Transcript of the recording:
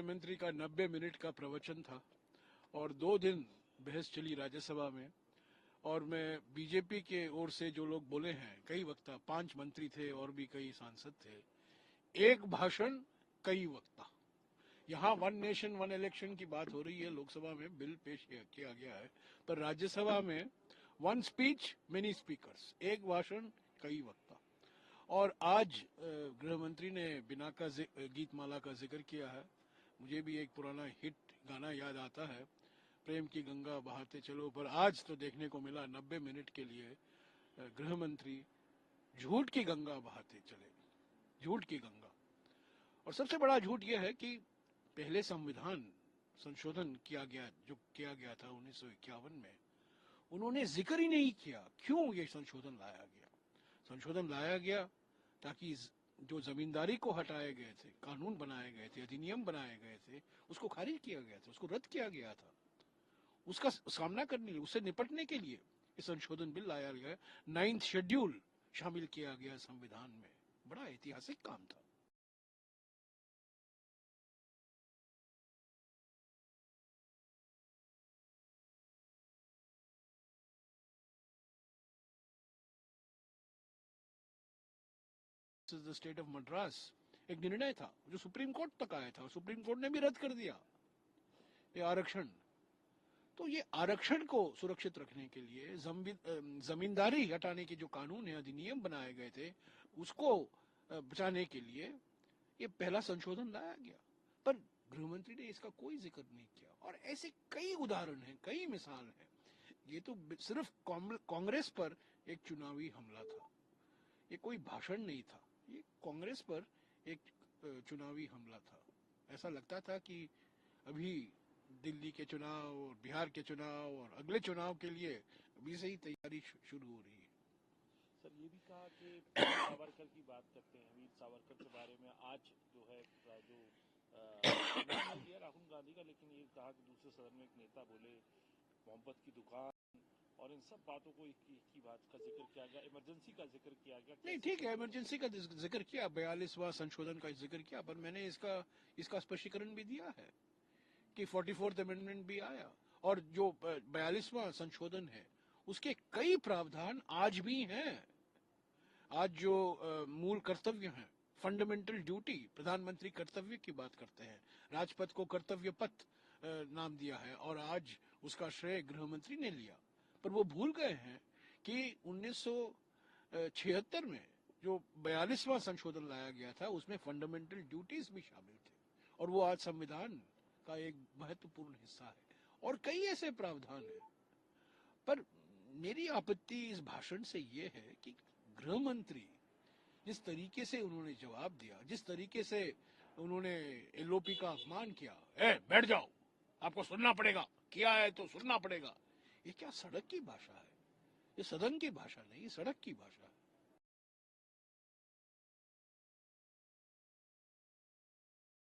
गृह मंत्री का 90 मिनट का प्रवचन था और 2 दिन बहस चली राज्यसभा में। और मैं बीजेपी के ओर से जो लोग बोले हैं, कई वक्ता, 5 मंत्री थे और भी कई सांसद थे, एक भाषण कई वक्ता। यहाँ 1 नेशन 1 इलेक्शन की बात हो रही है, लोकसभा में बिल पेश किया गया है, पर राज्यसभा में 1 स्पीच मेनी स्पीकर्स, एक भाषण कई वक्ता। और आज गृह मंत्री ने बिना का गीत माला का जिक्र किया है। मुझे भी एक पुराना हिट गाना याद आता है, प्रेम की गंगा बहाते चलो, पर आज तो देखने को मिला 90 मिनट के लिए गृह मंत्री झूठ की गंगा बहाते चले, झूठ की गंगा। और सबसे बड़ा झूठ यह है कि पहले संविधान संशोधन किया गया, जो किया गया था 1951 में, उन्होंने जिक्र ही नहीं किया क्यों ये संशोधन लाया गया। संशोधन लाया गया ताकि जो जमींदारी को हटाए गए थे, कानून बनाए गए थे, अधिनियम बनाए गए थे, उसको खारिज किया गया था, उसको रद्द किया गया था। उसका सामना करने के लिए, उससे निपटने के लिए ये संशोधन बिल लाया गया। 9th शेड्यूल शामिल किया गया संविधान में। बड़ा ऐतिहासिक काम था। द स्टेट ऑफ मद्रास एक निर्णय था जो सुप्रीम कोर्ट तक आया था, सुप्रीम कोर्ट ने भी रद्द कर दिया ये आरक्षण। तो ये आरक्षण को सुरक्षित रखने के लिए, जमींदारी हटाने के जो कानून है, अधिनियम बनाए गए थे, उसको बचाने के लिए ये पहला संशोधन लाया गया। पर गृहमंत्री ने इसका कोई जिक्र नहीं किया। और ऐसे कई उदाहरण हैं, कई मिसाल हैं। ये तो सिर्फ कांग्रेस पर एक चुनावी हमला था, ये कोई भाषण नहीं था, ये कांग्रेस पर एक चुनावी हमला था। ऐसा लगता था कि अभी दिल्ली के चुनाव और बिहार के चुनाव और अगले चुनाव के लिए अभी से ही तैयारी शुरू हो रही है। सर, ये भी कहा कि वीर सावरकर की बात करते हैं, वीर सावरकर के बारे में आज जो है जो नाम नहीं लिया राहुल गांधी का, लेकिन ये कहा कि दूसरे सदन में एक नेता बोले मोहब्बत की दुकान, और इन सब बातों को की बात का जिक्र किया गया, इमरजेंसी का जिक्र किया गया। नहीं, ठीक है, इमरजेंसी का जिक्र किया, 42वां संशोधन का जिक्र किया, पर मैंने इसका स्पष्टीकरण भी दिया है कि 44th अमेंडमेंट भी आया, और जो 42वां संशोधन है उसके कई प्रावधान आज भी हैं। आज जो मूल कर्तव्य हैं, फंडामेंटल ड्यूटी, प्रधानमंत्री कर्तव्य की बात करते हैं, राजपथ को कर्तव्य पथ नाम दिया है, और आज उसका श्रेय गृह मंत्री ने लिया। पर वो भूल गए हैं कि 1976 में जो 42वां संशोधन लाया गया था, उसमें फंडामेंटल ड्यूटीज भी शामिल थे, और वो आज संविधान का एक महत्वपूर्ण हिस्सा है। और कई ऐसे प्रावधान हैं। पर मेरी आपत्ति इस भाषण से ये है कि गृह मंत्री जिस तरीके से उन्होंने जवाब दिया, जिस तरीके से उन्होंने एलओपी का अपमान किया, बैठ जाओ, आपको सुनना पड़ेगा, किया है तो सुनना पड़ेगा, ये क्या सड़क की भाषा है? ये सदन की भाषा नहीं, ये सड़क की भाषा है।